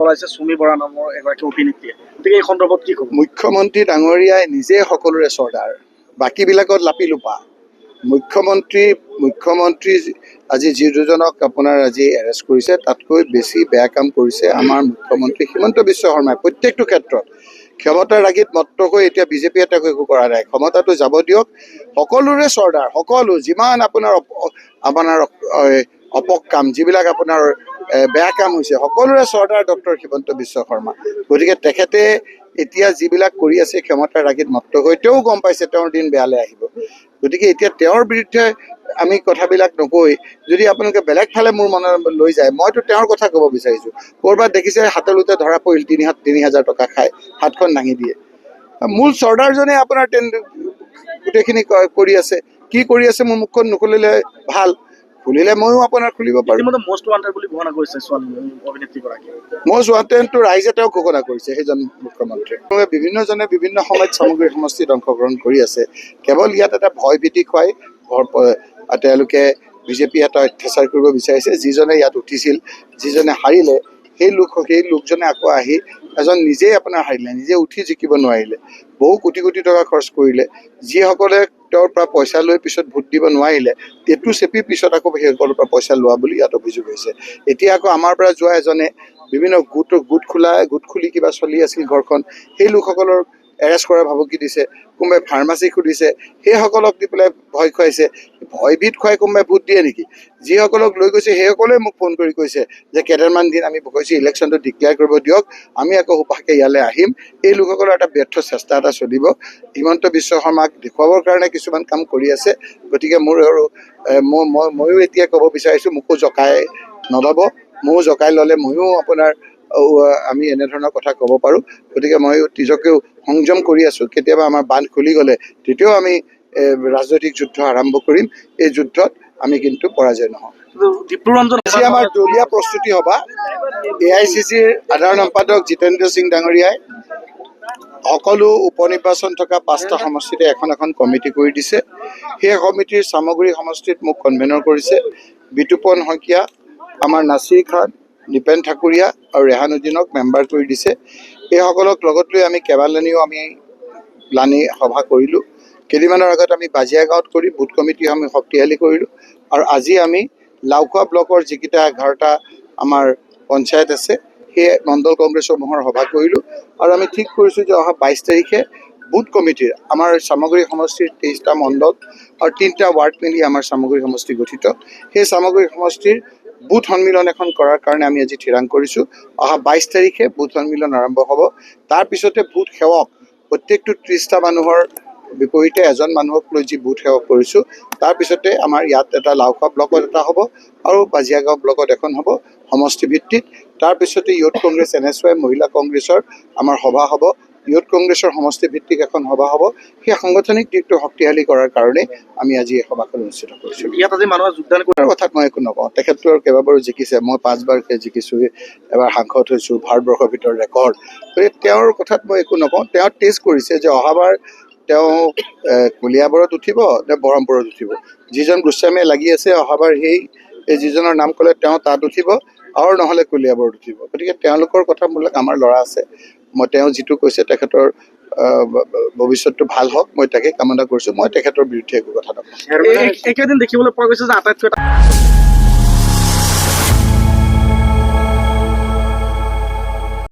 চলাইছে সুমি বৰা নামৰ এগৰাকী অভিনেত্ৰীয়ে, গতিকে এই সন্দৰ্ভত কি ক'ব? মুখ্যমন্ত্ৰী ডাঙৰীয়াই নিজে সকলোৰে চৰ্দাৰ, বাকীবিলাকত লাপিলোপা। মুখ্যমন্ত্ৰী আজি যি দুজনক আপোনাৰ আজি এৰেষ্ট কৰিছে তাতকৈ বেছি বেয়া কাম কৰিছে আমাৰ মুখ্যমন্ত্ৰী হিমন্ত বিশ্ব শৰ্মাই প্ৰত্যেকটো ক্ষেত্ৰত। ক্ষমতাৰ ৰাগিত মত্ত হৈ এতিয়া বিজেপিয়ে তেওঁক একো কৰা নাই, ক্ষমতাটো যাব দিয়ক। সকলোৰে চৰ্দাৰ, সকলো যিমান আপোনাৰ অপক কাম, যিবিলাক আপোনাৰ বেয়া কাম হৈছে, সকলোৰে চৰ্দাৰ ডক্টৰ হিমন্ত বিশ্ব শৰ্মা। গতিকে তেখেতে এতিয়া যিবিলাক কৰি আছে ক্ষমতাৰ ৰাগিত মত্ত হৈ, তেওঁ গম পাইছে তেওঁৰ দিন বেয়ালৈ আহিব। গতিকে এতিয়া তেওঁৰ বিৰুদ্ধে আমি কথাবিলাক নকৈ যদি আপোনালোকে বেলেগ ফালে মোৰ মনত লৈ যায়, মইতো তেওঁৰ কথা ক'ব বিচাৰিছোঁ। ক'ৰবাত দেখিছে হাতলোতে ধৰা পৰিল ৩,০০০ টকা খাই হাতখন দাঙি দিয়ে। মূল চৰ্দাৰজনে আপোনাৰ গোটেইখিনি কৰি আছে। কি কৰি আছে মোৰ মুখখন নুখুলিলে ভাল, খুলিলে ময়ো আপোনাৰ খুলিব পাৰোঁ। মষ্ট ৱান্টেড বুলি ঘোষণা কৰিছে অভিনেত্ৰীগৰাকী। মষ্ট ৱান্টেডটো ৰাইজে তেওঁক ঘোষণা কৰিছে, সেইজন মুখ্যমন্ত্ৰী। বিভিন্নজনে বিভিন্ন সময়ত সামগ্ৰী সমষ্টিত অংশগ্ৰহণ কৰি আছে। কেৱল ইয়াত এটা ভয় ভীতি খুৱাই তেওঁলোকে বিজেপি এটা অত্যাচাৰ কৰিব বিচাৰিছে। যিজনে ইয়াত উঠিছিল, যিজনে হাৰিলে, সেই লোকজনে আকৌ আহি এজন নিজেই আপোনাৰ হাৰিলে, নিজে উঠি জিকিব নোৱাৰিলে, বহু কোটি কোটি টকা খৰচ কৰিলে। যিসকলে তেওঁৰ পৰা পইচা লৈ পিছত ভোট দিব নোৱাৰিলে, টেটু চেপি পিছত আকৌ সেইসকলৰ পৰা পইচা লোৱা বুলি ইয়াত অভিযোগ হৈছে। এতিয়া আকৌ আমাৰ পৰা যোৱা এজনে বিভিন্ন গোট খুলি কিবা চলি আছিল ঘৰখন, সেই লোকসকলৰ এৰেষ্ট কৰাৰ ভাবুকি দিছে। কোনোবাই ফাৰ্মাচী খুলিছে, সেইসকলক দি পেলাই ভয় খুৱাইছে। ভয়ভীত খুৱাই কোনোবাই ভোট দিয়ে নেকি? যিসকলক লৈ গৈছে সেইসকলে মোক ফোন কৰি কৈছে যে কেইটামান দিন আমি কৈছোঁ ইলেকশ্যনটো ডিক্লেয়াৰ কৰিব দিয়ক, আমি আকৌ সুপাহকৈ ইয়ালৈ আহিম। এই লোকসকলৰ এটা ব্যৰ্থ চেষ্টা এটা চলিব। হিমন্ত বিশ্ব শৰ্মাক দেখুৱাবৰ কাৰণে কিছুমান কাম কৰি আছে। গতিকে ময়ো এতিয়া ক'ব বিচাৰিছোঁ, মোকো জকাই নল'ব। ময়ো জকাই ল'লে ময়ো আপোনাৰ আমি এনেধৰণৰ কথা ক'ব পাৰোঁ। গতিকে ময়ো নিজকেও সংযম কৰি আছোঁ। কেতিয়াবা আমাৰ বান্ধ খুলি গ'লে তেতিয়াও আমি ৰাজনৈতিক যুদ্ধ আৰম্ভ কৰিম। এই যুদ্ধত আমি কিন্তু পৰাজয় নহওঁ। আমাৰ দলীয় প্ৰস্তুতি সভা AICCৰ সাধাৰণ সম্পাদক জিতেন্দ্ৰ সিং ডাঙৰীয়াই সকলো উপ নিৰ্বাচন থকা 5টা সমষ্টিতে এখন কমিটি কৰি দিছে। সেই কমিটিৰ সামগ্ৰী সমষ্টিত মোক কনভেনৰ কৰিছে বিতুপন শইকীয়া, আমাৰ নাছিৰ খান, নিপেন ঠাকুৰীয়া আৰু ৰেহানুদ্দিনক মেম্বাৰ কৰি দিছে। এইসকলক লগত লৈ আমি কেইবালানিও লানি সভা কৰিলোঁ। কেইদিনমানৰ আগত আমি বাজিয়া গাঁৱত কৰি বুথ কমিটি আমি শক্তিশালী কৰিলোঁ। আৰু আজি আমি লাওখোৱা ব্লকৰ যিকেইটা 11টা আমাৰ পঞ্চায়ত আছে, সেই মণ্ডল কংগ্ৰেছসমূহৰ সভা কৰিলোঁ। আৰু আমি ঠিক কৰিছোঁ যে অহা 22 তাৰিখে বুথ কমিটিৰ আমাৰ সামগ্ৰী সমষ্টিৰ 23টা মণ্ডল আৰু 3টা ৱাৰ্ড মিলি আমাৰ সামগ্ৰী সমষ্টি গঠিত। সেই সামগ্ৰী সমষ্টিৰ বুথ সন্মিলন এখন কৰাৰ কাৰণে আমি আজি থিৰাং কৰিছোঁ। অহা 22 তাৰিখে বুথ সন্মিলন আৰম্ভ হ'ব। তাৰপিছতে বুথ সেৱক প্ৰত্যেকটো 30টা মানুহৰ বিপৰীতে এজন মানুহক লৈ যি বুথ সেৱক কৰিছোঁ, তাৰপিছতে আমাৰ ইয়াত এটা লাওখোৱা ব্লকত এটা হ'ব আৰু বাজিয়াগাঁও ব্লকত এখন হ'ব সমষ্টি ভিত্তিত। তাৰপিছতে ইউথ কংগ্ৰেছ NSY মহিলা কংগ্ৰেছৰ আমাৰ সভা হ'ব। ইউথ কংগ্ৰেছৰ সমষ্টি ভিত্তিক এখন সভা হ'ব। সেই সাংগঠনিক দিশটো শক্তিশালী কৰাৰ কাৰণে আমি আজি এই সভাখন অনুষ্ঠিত কৰিছোঁ। ইয়াত আজি মানুহে যোগদান কৰাৰ কথাত মই একো নকওঁ। তেখেতটো আৰু কেইবাবাৰো জিকিছে, মই 5বাৰকৈ জিকিছোঁ, এবাৰ সাংসদ হৈছোঁ, ভাৰতবৰ্ষৰ ভিতৰত ৰেকৰ্ড। গতিকে তেওঁৰ কথাত মই একো নকওঁ। তেওঁ টেষ্ট কৰিছে যে অহাবাৰ তেওঁ কলিয়াবৰত উঠিব নে বৰহমপুৰত উঠিব। যিজন গোস্বামীয়ে লাগি আছে অহাবাৰ যিজনৰ নাম ক'লে তেওঁ তাত উঠিব আৰু নহ'লে কলিয়াবৰত উঠিব। গতিকে তেওঁলোকৰ কথাবিলাক আমাৰ ল'ৰা আছে। তেওঁ যিটো কৈছে তেখেতৰ ভৱিষ্যতটো ভাল হওক, মই তাকে কামনা কৰিছোঁ। মই তেখেতৰ বিৰুদ্ধে একো কথা নকওঁ। একেদিন দেখিবলৈ পোৱা গৈছে যে আটাইতকৈ